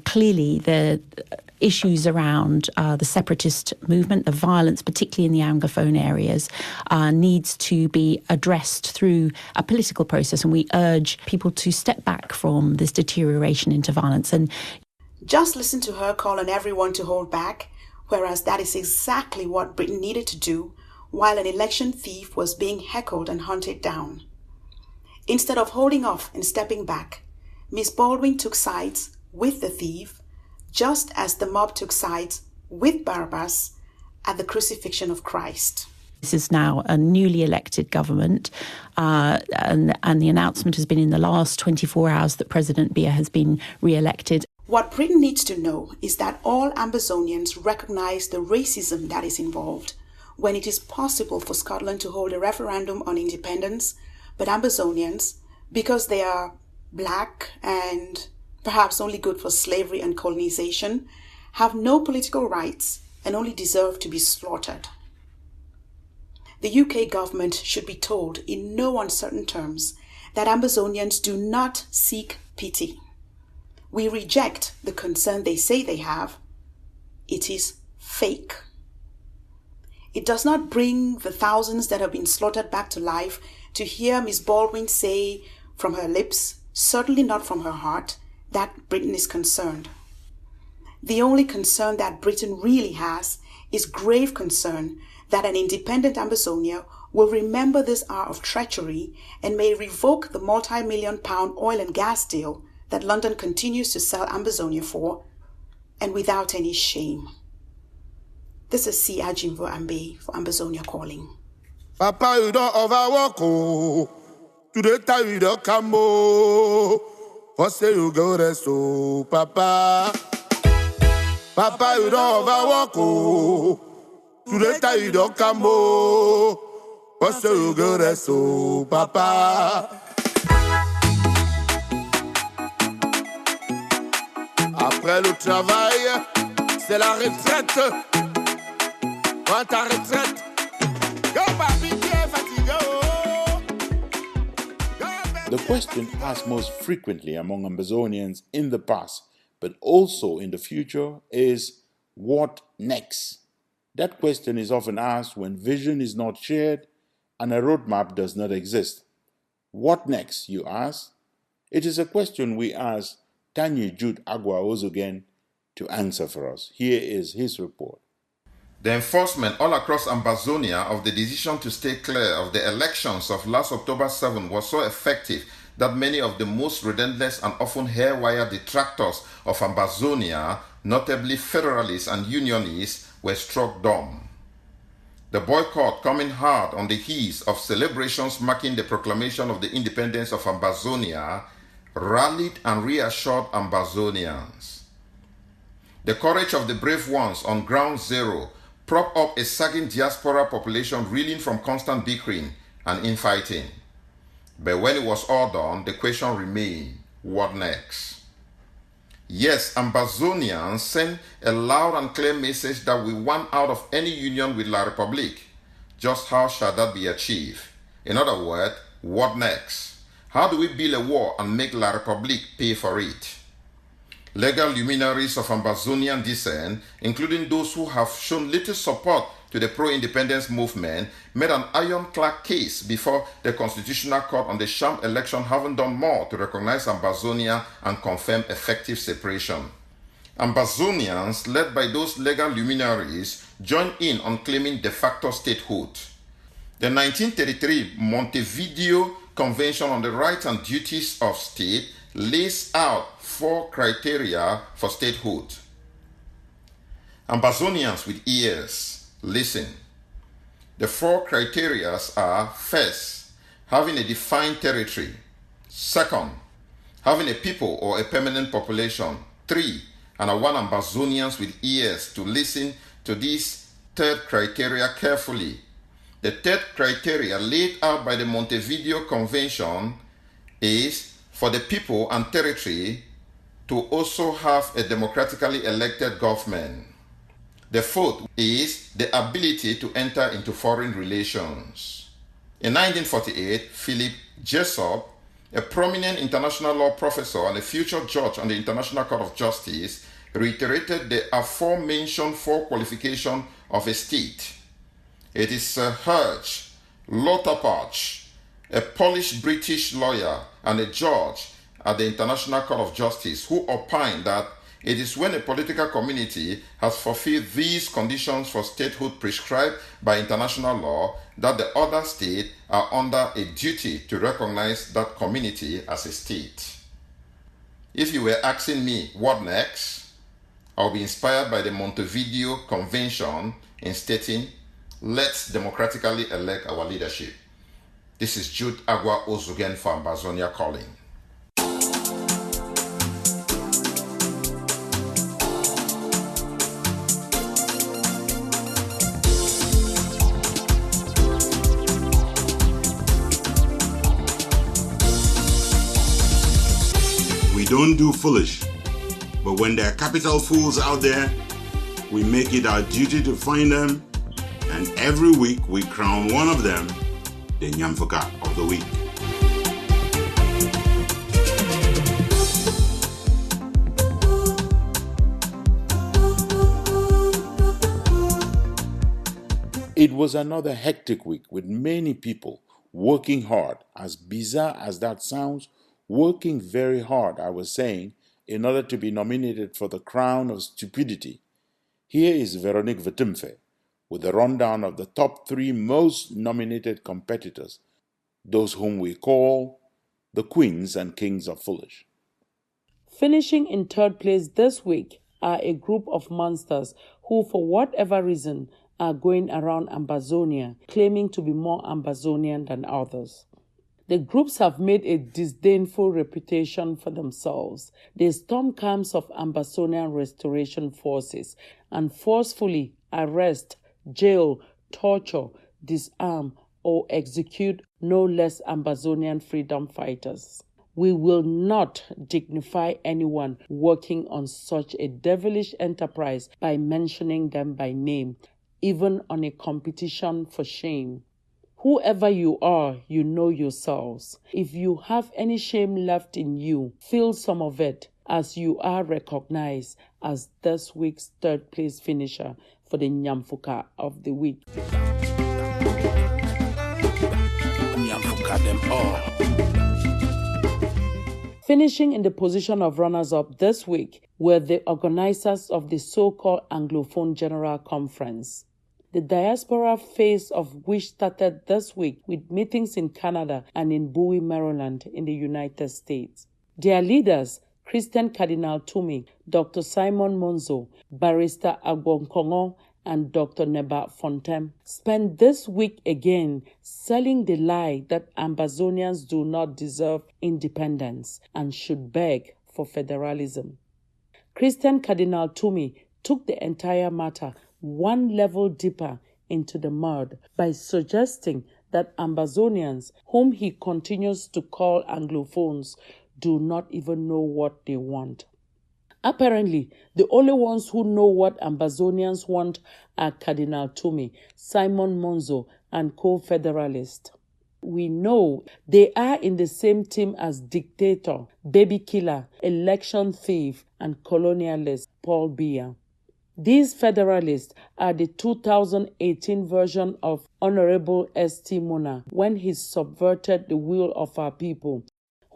Clearly, the issues around the separatist movement, the violence, particularly in the Anglophone areas, needs to be addressed through a political process, and we urge people to step back from this deterioration into violence. And just listen to her call on everyone to hold back, whereas that is exactly what Britain needed to do while an election thief was being heckled and hunted down. Instead of holding off and stepping back, Ms. Baldwin took sides with the thief, just as the mob took sides with Barabbas at the crucifixion of Christ. This is now a newly elected government, and the announcement has been in the last 24 hours that President Biya has been re-elected. What Britain needs to know is that all Ambazonians recognize the racism that is involved when it is possible for Scotland to hold a referendum on independence, but Ambazonians, because they are black and perhaps only good for slavery and colonization, have no political rights and only deserve to be slaughtered. The UK government should be told in no uncertain terms that Ambazonians do not seek pity. We reject the concern they say they have. It is fake. It does not bring the thousands that have been slaughtered back to life to hear Ms. Baldwin say from her lips, certainly not from her heart, that Britain is concerned. The only concern that Britain really has is grave concern that an independent Ambazonia will remember this hour of treachery and may revoke the multi-million-pound oil and gas deal that London continues to sell Ambazonia for, and without any shame. This is C. Ajimvo Ambe for Ambazonia Calling. Papa, you don't overwork, oh. Today time you don't come, oh. First say you go rest, oh, Papa. Papa, you don't overwork, oh. Today time you don't come, oh. First say you go rest, oh, Papa. Après le travail, c'est la retraite. Prends ta retraite. The question asked most frequently among Ambazonians in the past, but also in the future, is what next? That question is often asked when vision is not shared and a roadmap does not exist. What next, you ask? It is a question we asked Tanyi Jude Agwa Ozogen to answer for us. Here is his report. The enforcement all across Ambazonia of the decision to stay clear of the elections of last October 7 was so effective that many of the most relentless and often hair-wire detractors of Ambazonia, notably federalists and unionists, were struck dumb. The boycott, coming hard on the heels of celebrations marking the proclamation of the independence of Ambazonia, rallied and reassured Ambazonians. The courage of the brave ones on ground zero propped up a sagging diaspora population reeling from constant bickering and infighting. But when it was all done, the question remained, what next? Yes, Ambazonians sent a loud and clear message that we want out of any union with La Republique. Just how shall that be achieved? In other words, what next? How do we build a war and make La Republique pay for it? Legal luminaries of Ambazonian descent, including those who have shown little support to the pro-independence movement, made an ironclad case before the Constitutional Court on the sham election, having done more to recognize Ambazonia and confirm effective separation. Ambazonians, led by those legal luminaries, joined in on claiming de facto statehood. The 1933 Montevideo Convention on the Rights and Duties of State lays out 4 criteria for statehood. Ambazonians with ears, listen. The 4 criteria are: first, having a defined territory; second, having a people or a permanent population; 3, and I want Ambazonians with ears to listen to these 3rd criteria carefully. The 3rd criteria laid out by the Montevideo Convention is for the people and territory to also have a democratically elected government. The 4th is the ability to enter into foreign relations. In 1948, Philip Jessop, a prominent international law professor and a future judge on the International Court of Justice, reiterated the aforementioned 4 qualifications of a state. It is Herge Lauterpacht, a Polish British lawyer and a judge at the International Court of Justice, who opined that it is when a political community has fulfilled these conditions for statehood prescribed by international law that the other states are under a duty to recognize that community as a state. If you were asking me what next, I'll be inspired by the Montevideo Convention in stating, let's democratically elect our leadership. This is Jude Agwa Ozogen for Ambazonia Calling. We don't do foolish, but when there are capital fools out there, we make it our duty to find them, and every week we crown one of them the Nyamfuka of the Week. It was another hectic week with many people working hard, as bizarre as that sounds, working very hard, I was saying, in order to be nominated for the crown of stupidity. Here is Veronique Vetumfe with a rundown of the top 3 most nominated competitors, those whom we call the queens and kings of foolish. Finishing in 3rd place this week are a group of monsters who, for whatever reason, are going around Ambazonia claiming to be more Ambazonian than others. The groups have made a disdainful reputation for themselves. They storm camps of Ambazonian restoration forces and forcefully arrest, jail, torture, disarm, or execute no less Ambazonian freedom fighters. We will not dignify anyone working on such a devilish enterprise by mentioning them by name, even on a competition for shame. Whoever you are, you know yourselves. If you have any shame left in you, feel some of it, as you are recognized as this week's third place finisher for the Nyamfuka of the week. Nyamfuka them all. Finishing in the position of runners-up this week were the organizers of the so-called Anglophone General Conference. The diaspora phase of which started this week with meetings in Canada and in Bowie, Maryland in the United States. Their leaders, Christian Cardinal Tumi, Dr. Simon Monzo, Barrister Agwonkongo, and Dr. Neba Fontem, spent this week again selling the lie that Ambazonians do not deserve independence and should beg for federalism. Christian Cardinal Tumi took the entire matter one level deeper into the mud by suggesting that Ambazonians, whom he continues to call Anglophones, do not even know what they want. Apparently, the only ones who know what Ambazonians want are Cardinal Tumi, Simon Monzo, and co-federalists. We know they are in the same team as dictator, baby killer, election thief, and colonialist Paul Biya. These federalists are the 2018 version of Honorable S.T. Mona when he subverted the will of our people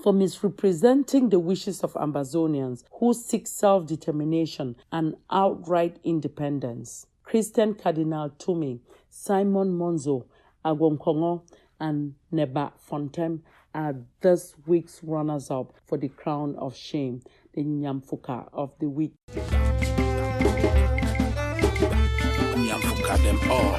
for misrepresenting the wishes of Ambazonians who seek self-determination and outright independence. Christian Cardinal Tumi, Simon Monzo, Agwonkongo, and Neba Fontem are this week's runners-up for the crown of shame, the Nyamfuka of the week. Nyamfuka them all.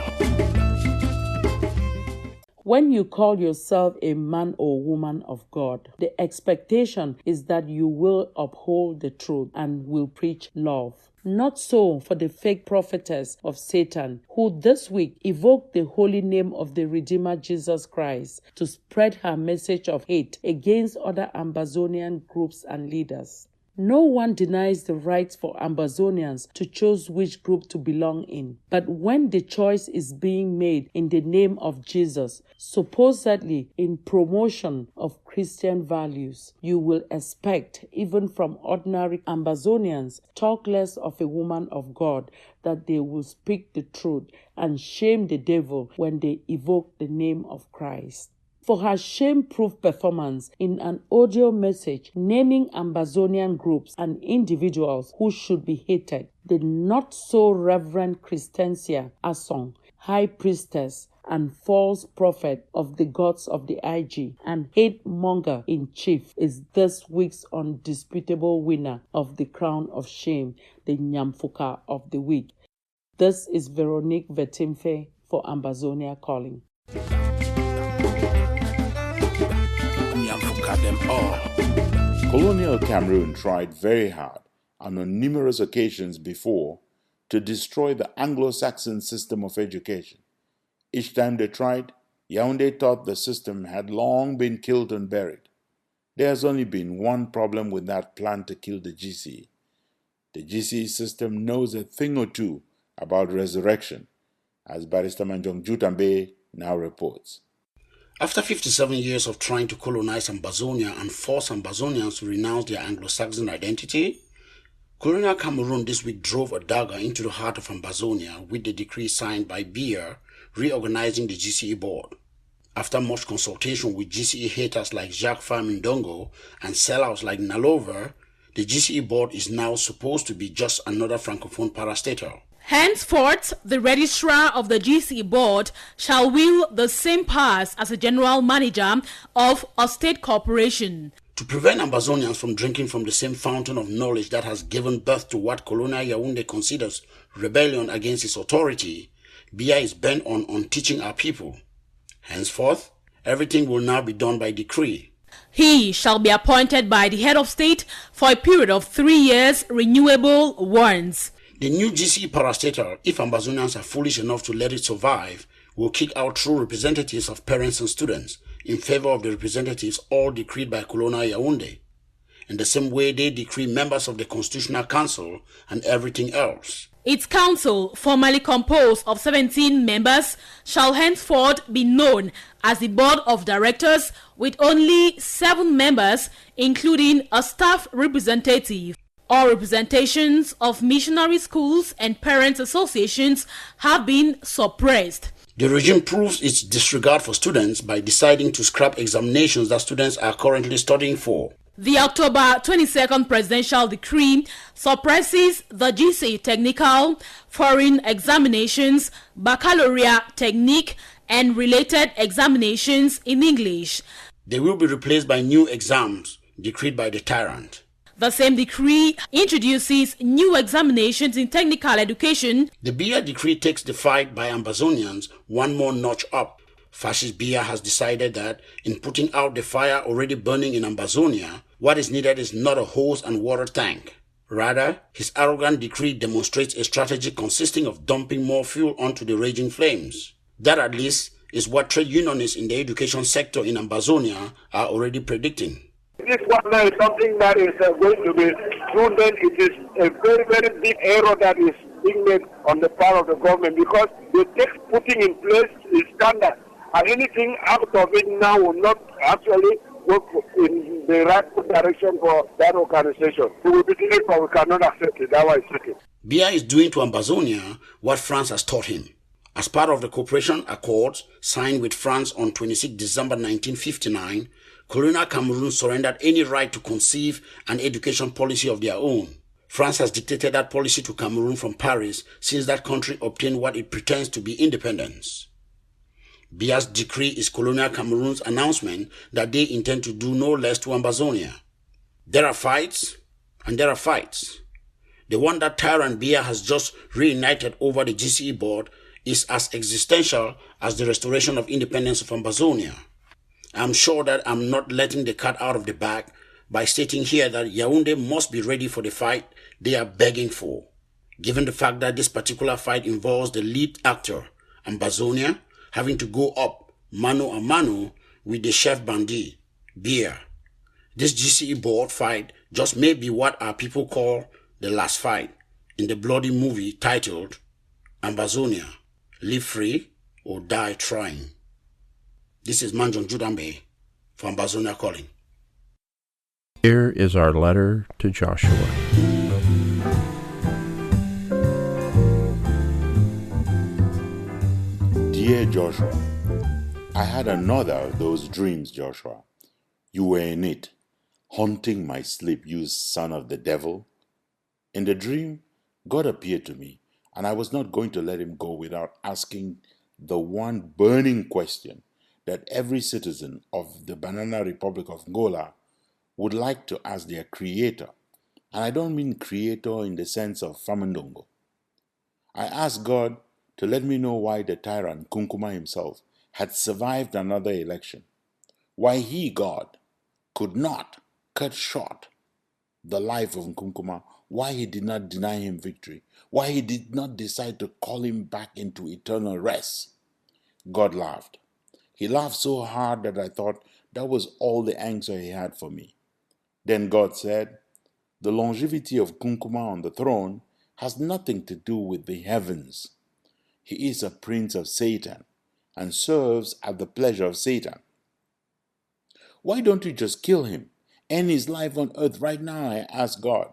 When you call yourself a man or woman of God, the expectation is that you will uphold the truth and will preach love. Not so for the fake prophetess of Satan, who this week evoked the holy name of the Redeemer Jesus Christ to spread her message of hate against other Ambazonian groups and leaders. No one denies the rights for Ambazonians to choose which group to belong in. But when the choice is being made in the name of Jesus, supposedly in promotion of Christian values, you will expect, even from ordinary Ambazonians, talk less of a woman of God, that they will speak the truth and shame the devil when they evoke the name of Christ. For her shame-proof performance in an audio message naming Ambazonian groups and individuals who should be hated, the not-so-reverend Christencia Asong, high priestess and false prophet of the gods of the IG and hate-monger-in-chief, is this week's undisputable winner of the crown of shame, the Nyamfuka of the week. This is Veronique Vetimfe for Ambazonia Calling. Them all. Colonial Cameroon tried very hard and on numerous occasions before to destroy the Anglo-Saxon system of education. Each time they tried, Yaoundé thought the system had long been killed and buried. There has only been one problem with that plan to kill the GCE. The GCE system knows a thing or two about resurrection, as Barrister Manjong Jutambe now reports. After 57 years of trying to colonize Ambazonia and force Ambazonians to renounce their Anglo-Saxon identity, Colonial Cameroon this week drove a dagger into the heart of Ambazonia with the decree signed by Biya reorganizing the GCE board. After much consultation with GCE haters like Jacques Famindongo and sellouts like Nalover, the GCE board is now supposed to be just another francophone parastatal. Henceforth, the registrar of the GCE board shall wield the same powers as a general manager of a state corporation. To prevent Ambazonians from drinking from the same fountain of knowledge that has given birth to what Colonial Yaoundé considers rebellion against its authority, Biya is bent on unteaching our people. Henceforth, everything will now be done by decree. He shall be appointed by the head of state for a period of 3 years, renewable once. The new GCE parastatal, if Ambazonians are foolish enough to let it survive, will kick out true representatives of parents and students in favor of the representatives all decreed by Colonial Yaoundé, in the same way they decree members of the Constitutional Council and everything else. Its council, formerly composed of 17 members, shall henceforth be known as the Board of Directors, with only 7 members, including a staff representative. All representations of missionary schools and parents' associations have been suppressed. The regime proves its disregard for students by deciding to scrap examinations that students are currently studying for. The October 22nd presidential decree suppresses the GCE technical, foreign examinations, baccalaureate technique, and related examinations in English. They will be replaced by new exams decreed by the tyrant. The same decree introduces new examinations in technical education. The Biya decree takes the fight by Ambazonians one more notch up. Fascist Biya has decided that in putting out the fire already burning in Ambazonia, what is needed is not a hose and water tank. Rather, his arrogant decree demonstrates a strategy consisting of dumping more fuel onto the raging flames. That at least is what trade unionists in the education sector in Ambazonia are already predicting. This one now is something that is going to be proven. It is a very, very big error that is being made on the part of the government, because the text putting in place is standard, and anything out of it now will not actually work in the right direction for that organization. We will be delayed, but we cannot accept it. That was it. Biya is doing to Ambazonia what France has taught him. As part of the cooperation accords signed with France on 26 December 1959, Colonial Cameroon surrendered any right to conceive an education policy of their own. France has dictated that policy to Cameroon from Paris since that country obtained what it pretends to be independence. Biya's decree is Colonial Cameroon's announcement that they intend to do no less to Ambazonia. There are fights, and there are fights. The one that tyrant Biya has just reunited over the GCE board is as existential as the restoration of independence of Ambazonia. I'm sure that I'm not letting the cat out of the bag by stating here that Yaoundé must be ready for the fight they are begging for, given the fact that this particular fight involves the lead actor, Ambazonia, having to go up mano a mano with the chef bandit, Biya. This GCE board fight just may be what our people call the last fight in the bloody movie titled Ambazonia, Live Free or Die Trying. This is Manjon Judambe for Ambazonia Calling. Here is our letter to Joshua. Dear Joshua, I had another of those dreams, Joshua. You were in it, haunting my sleep, you son of the devil. In the dream, God appeared to me, and I was not going to let him go without asking the one burning question that every citizen of the Banana Republic of Angola would like to ask their creator. And I don't mean creator in the sense of Famandongo. I asked God to let me know why the tyrant Nkunkuma himself had survived another election. Why he, God, could not cut short the life of Nkunkuma. Why he did not deny him victory. Why he did not decide to call him back into eternal rest. God laughed. He laughed so hard that I thought that was all the answer he had for me. Then God said, the longevity of Nkunkuma on the throne has nothing to do with the heavens. He is a prince of Satan and serves at the pleasure of Satan. Why don't you just kill him? End his life on earth right now, I asked God.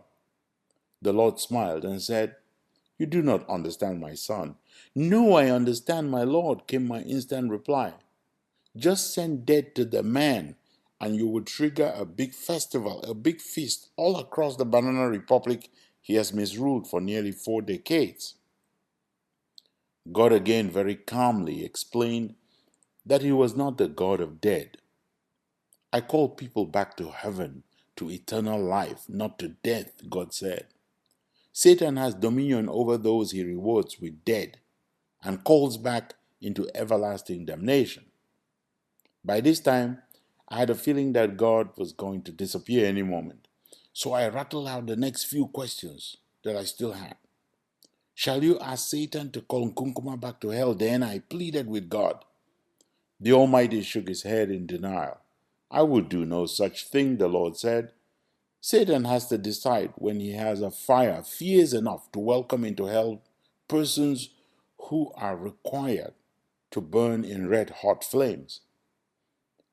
The Lord smiled and said, you do not understand, my son. No, I understand, my Lord, came my instant reply. Just send death to the man, and you will trigger a big festival, a big feast all across the Banana Republic he has misruled for nearly 4 decades. God again very calmly explained that he was not the God of dead. I call people back to heaven, to eternal life, not to death, God said. Satan has dominion over those he rewards with death and calls back into everlasting damnation. By this time, I had a feeling that God was going to disappear any moment, so I rattled out the next few questions that I still had. Shall you ask Satan to call Nkunkuma back to hell? Then I pleaded with God. The Almighty shook his head in denial. I will do no such thing, the Lord said. Satan has to decide when he has a fire fierce enough to welcome into hell persons who are required to burn in red-hot flames.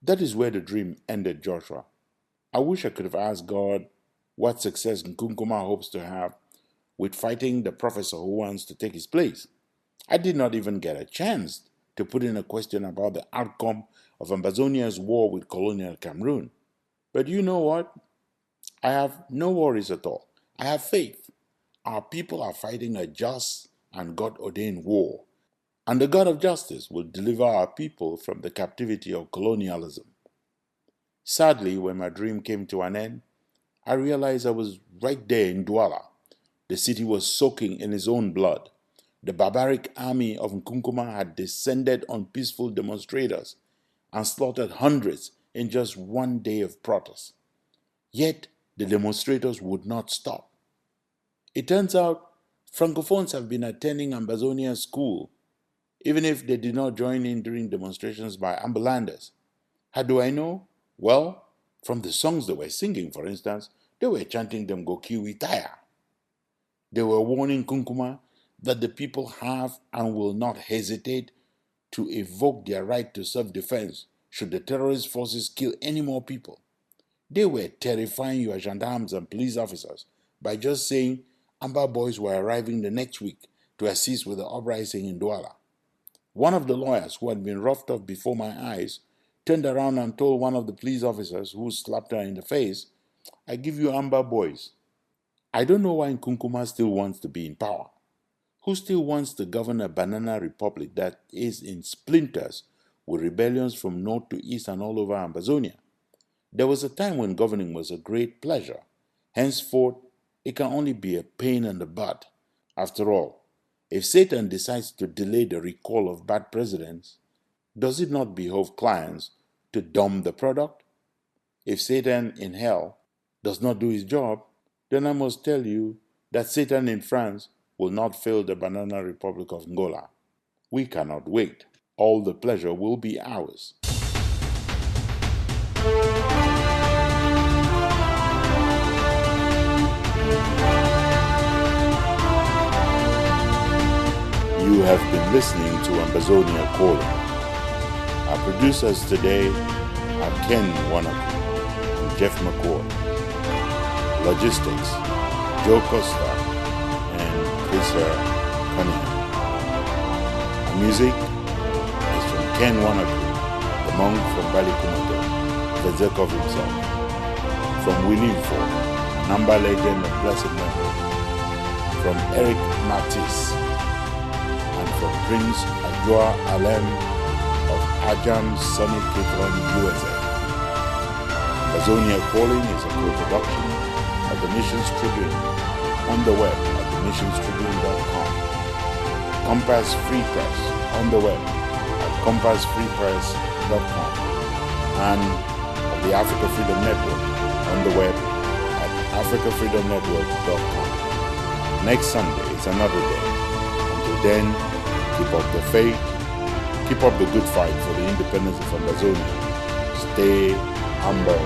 That is where the dream ended, Joshua. I wish I could have asked God what success Nkunkuma hopes to have with fighting the professor who wants to take his place. I did not even get a chance to put in a question about the outcome of Ambazonia's war with colonial Cameroon. But you know what? I have no worries at all. I have faith. Our people are fighting a just and God-ordained war, and the God of justice will deliver our people from the captivity of colonialism. Sadly, when my dream came to an end, I realized I was right there in Douala. The city was soaking in its own blood. The barbaric army of Nkunkuma had descended on peaceful demonstrators and slaughtered hundreds in just one day of protest. Yet, the demonstrators would not stop. It turns out, Francophones have been attending Ambazonia school, even if they did not join in during demonstrations by Ambulanders. How do I know? Well, from the songs they were singing, for instance, they were chanting them Gokiwitaya. They were warning Nkunkuma that the people have and will not hesitate to evoke their right to self-defense should the terrorist forces kill any more people. They were terrifying your gendarmes and police officers by just saying Amba boys were arriving the next week to assist with the uprising in Douala. One of the lawyers who had been roughed up before my eyes turned around and told one of the police officers who slapped her in the face, I give you Amba boys. I don't know why Nkunkuma still wants to be in power. Who still wants to govern a banana republic that is in splinters with rebellions from north to east and all over Ambazonia? There was a time when governing was a great pleasure. Henceforth, it can only be a pain in the butt. After all, if Satan decides to delay the recall of bad presidents, does it not behove clients to dump the product? If Satan in hell does not do his job, then I must tell you that Satan in France will not fail the Banana Republic of Angola. We cannot wait. All the pleasure will be ours. You have been listening to Ambazonia Calling. Our producers today are Ken Wanaku and Jeff McCord. Logistics, Joe Costa and Chrisa Cunningham. Our music is from Ken Wanaku, the monk from Balikumato, Vezekov himself. From Willie Ford, Namba legend of Blessed Memory. From Eric Matisse. And from Prince Adjoa Alem of Ajam Sonic Kitron, USA. Ambazonia Calling is a co-production of the Nations Tribune on the web at thenationstribune.com. Compass Free Press on the web at compassfreepress.com and of the Africa Freedom Network on the web at africafreedomnetwork.com. Next Sunday is another day. Until then, keep up the faith, keep up the good fight for the independence of Ambazonia. Stay humble.